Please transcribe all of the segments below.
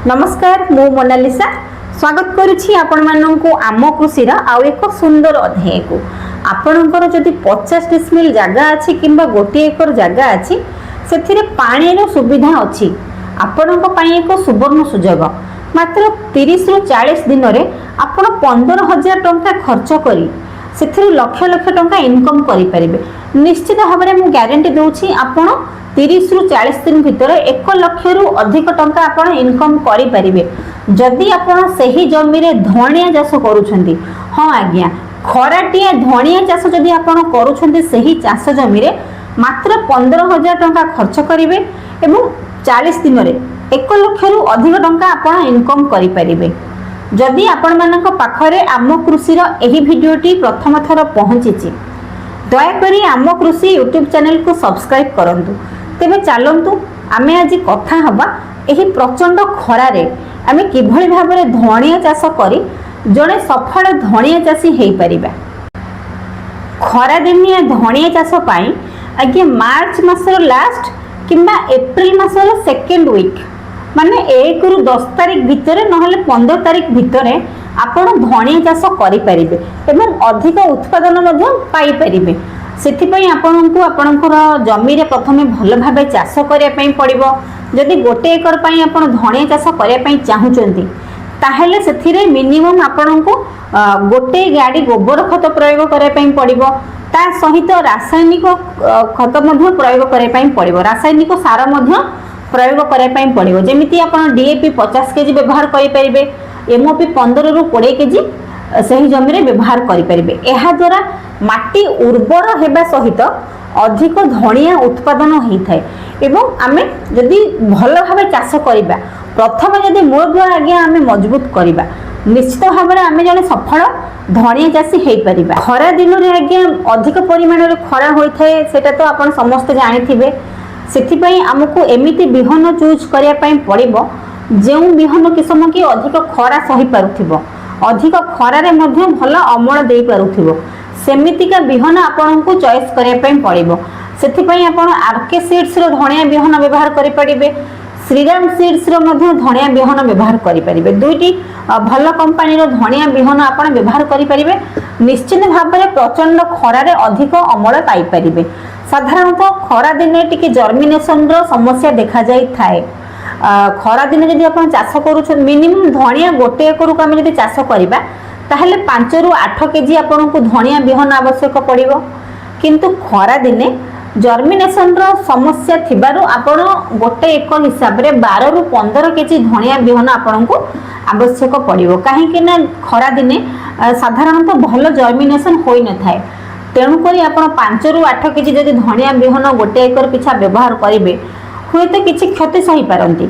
नमस्कार मु मोनालिसा स्वागत करुछि आपण माननकु आम कृषिर आउ एक सुंदर अध्याय को आपणकर जदि 50 डिसमिल जगह अछि किंबा गोटे एकर जगह अछि सेथिरे पानी रो सुविधा अछि आपणक पई एक सुवर्ण सुजोग मात्र 30 रु 40 दिन रे आपण 15,000 टंका खर्च करी सेथिरे लक्ष लक्ष टंका इनकम करि परिबे। निश्चित भाव में मु गारंटी दूची आपण 30 रु 40 दिन भितर 1 लाख रु अधिक टंका आपण इनकम करि परिबे जदि आपण सही जमी रे धनिया चाष करूछंती। हां आज्ञा खराटिया धनिया चाष जदि आपण करूछंती सही चाष जमी रे मात्र 15,000 टंका खर्च करिवे एवं 40 दिन रे 1 लाख रु अधिक टंका आपण इनकम करि परिबे। जदि आपण मानक पाखरे आम कृषिर एही भिडियोटी प्रथम थर पहुंचीची दयाकरी आम कृषि यूट्यूब चैनल को सब्सक्राइब करंतु। तेबे चलंतु आमे आज कथा हबा एही प्रचंड खरा रे आमे किभଳି भाबरे धनिया चाष करी जणे सफल धनिया चाषी हेई परिबा। खरा दिनिया धनिया चाष पाई आगे मार्च मासर लास्ट किंबा एप्रिल मासर सेकेंड वीक माने 1 रु 10 तारिख भितर नहले 15 तारिख भितर आपण धनिया चाष करि परिबे एवं अधिक उत्पादन मध्ये पाई परिबे। सेथि पई आपनकु आपनकर जमी रे प्रथमे भल भाबे चाष करिया पई पड़िबो। जदि गोटे एकर पई आपण धनिया चाष करिया पई चाहुचंती ताहेले सेथिरे मिनिमम आपनकु गोटे गाड़ी गोबर खत प्रयोग करिया पई पड़िबो। ता सहित रासायनिक खत मध्ये प्रयोग करिया पई पड़िबो। रासायनिक सार मध्ये प्रयोग करिया पई पड़िबो। जेमिति आपण डीएपी 50 केजी व्यवहार करि परिबे, एमओपी 15 रु 20 केजी सही जमी रे व्यवहार करि परिबे। एहा द्वारा माटी उर्वर हेबा सहित अधिक धनिया उत्पादन होई थाए एवं आमे जदि भल भाबे चाष करिबा प्रथम जदि मूलदुआ आज्ञा आमे मजबूत करिबा निश्चित भाव में आमे जने सफल धनिया चाषी हेई परिबा। खरा दिन रे आज्ञा अधिक परिमाण रे खरा होई थाए सेटा तो आपण समस्त जानि थिबे। सेथि पई हमकु एमिति बिहन चूज करिया पई पड़िबो जेउ बिहन किसम की अधिक खरा सही पारुथिबो, अधिक खरा रे मध्ये भल अमल देई पारुथिबो सेमितिका बिहन आपनकु चॉइस करिया पई पड़िबो। सेथि पई आपण आरके सीड्स रो धनिया बिहन व्यवहार करि परिबे, श्रीराम सीड्स रो मध्ये धनिया बिहन व्यवहार करि परिबे। दुईटी भल कंपनी रो धनिया बिहन आपण व्यवहार करि परिबे। निश्चित भाव में प्रचंड खरा रे अधिक अमल पाई परिबे। साधारणतः खरा दिने टिके जर्मिनेशन रो समस्या देखा जाई थाए। खरा दिने जदि आपण चाष करूछ मिनिमम धनिया गोटे एकरु को हम जदि चाष करिबा ताहले 5 रु 8 केजी आपनकु धनिया बिहन आवश्यक पड़िबो। किंतु खरा दिने जर्मिनेशन रो समस्या थिबारु आपण गोटे एकर हिसाब रे 12 रु 15 केजी धनिया बिहन आपनकु आवश्यक पड़िबो। काहे कि ना खरा दिने साधारणतः भल जर्मिनेशन होई न थाए तेणु करी आपण 5 रु 8 केजी जदि धनिया बिहन गोटे एकर पिछा व्यवहार करिवे हुए तो किछि क्षति सही पारंती।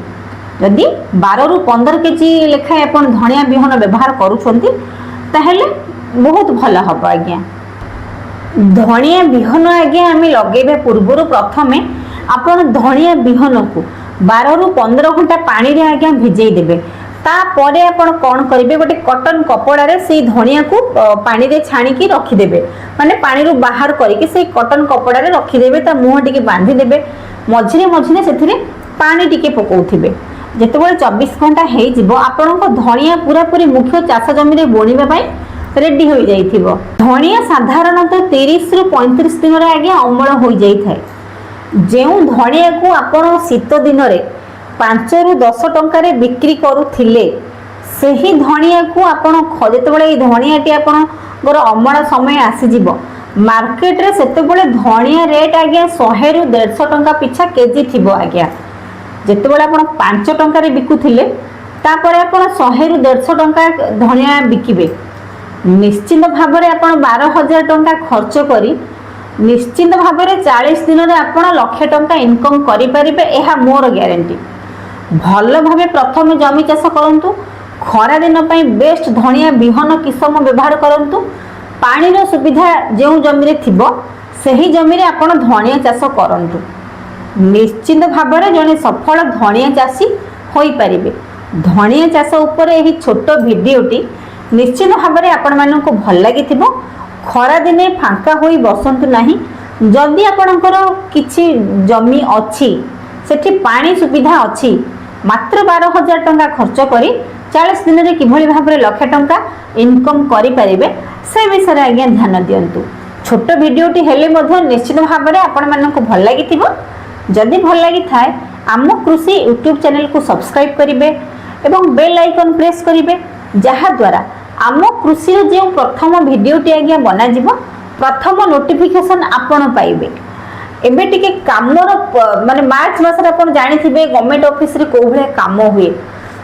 जदि 12 रु 15 केजी लेखा आपण धनिया बिहन व्यवहार करूछंती ताहेले बहुत भल हबो। आज्ञा धनिया बिहन आज्ञा आमे लगेबे पूर्वरु प्रथमे आपण धनिया बिहन को 12 रु 15 घंटा पानी रे आज्ञा भिजेई देबे। तापरे आपण कोन करिवे गोटे कॉटन कपड़ा रे से धनिया को पानी रे छाणी की रखी देबे माने पानी रो बाहर करिके से कॉटन कपड़ा रे रखी देबे। ता मुह टिके बांधी देबे मझिरे मझिरे सेथिरे पानी टिके पकोउथिबे। जेतेबेले 24 घंटा हेई जिवो आपनको धनिया पूरा पूरी मुख्य चाष जमी रे बोनिबा पई रेडी होई जाइथिबो। धनिया साधारणतः 30 रु 35 दिन रे आगे अमल होई जाई थाए। जेउ धनिया को आपण शीत दिन रे 5 रु 10 टंका रे बिक्री करूथिले सही धनिया को आपण जेतेबेले ई धनियाटी आपण गोर अमल समय आसी जिवो मार्केट रे सेतेबेले धनिया रेट आगे 100 रु 150 टंका पिछा केजी थिबो। आज्ञा जेतेबेले आपण 5 टंका रे बिकुथिले तापरे आपण 100 रु 150 टंका धनिया बिकिबे। निश्चित भाव में आपण 12,000 टंका खर्च करी निश्चित भाव में 40 दिन में आपण लक्ष टंका इनकम करि परिबे। एहा मोर ग्यारंटी। भल भावे प्रथम जमी चाष करंतु खरा दिन पई बेस्ट धनिया बिहन किसम व्यवहार करंतु पानी रो सुविधा जो जमी रे थिबो सही जमी रे आपण धनिया चाष करंतु निश्चित भाव में जने सफल धनिया चाषी होई परिबे। धनिया चाष ऊपर एही छोट भिडियोटी निश्चित भाव में आपण माननको भल लागिथिबो। खरा दिने फांका होई बसंतु नाही। जदि आपणकर किछि जमी अछि सेठी पानी सुविधा अछि मात्र 12,000 टंका खर्च करी 40 दिन में किभली भाव में लक्ष टंका इनकम करें से विषय आज्ञा ध्यान दिंतु। छोट भिडटी हेले निश्चित भाव में आपण मानक भल लगी जदि भल लगी थाए आम कृषि यूट्यूब चैनल को सब्सक्राइब करेंगे एवं बेल आइकन प्रेस करेंगे जहाद्वारा आम कृषि जो प्रथम भिडटी आज्ञा बनाଯିव प्रथम नोटिफिकेशन आपण पाइबे। एबे टिके कामर माने मार्च मास रे आपण जानिथिबे गवर्नमेंट ऑफिस रे को भले काम हुए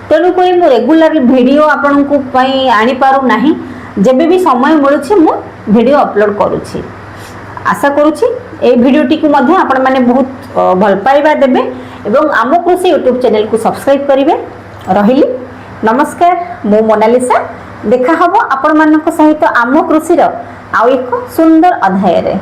तेणु कोई मु रेगुलर वीडियो आपण को पई आनी पारु नाही जेबे भी समय मिलुछि मु वीडियो अपलोड करूछि। आशा करूछि ए भिडियोटी को मध्ये आपण माने बहुत भल पाइबा देबे एवं आम कृषि यूट्यूब चैनल को सब्सक्राइब करिवे। रहिली नमस्कार मु मोनालिसा देखा हबो आपण मानक सहित आम कृषि रो आ एक सुंदर अध्याय रे।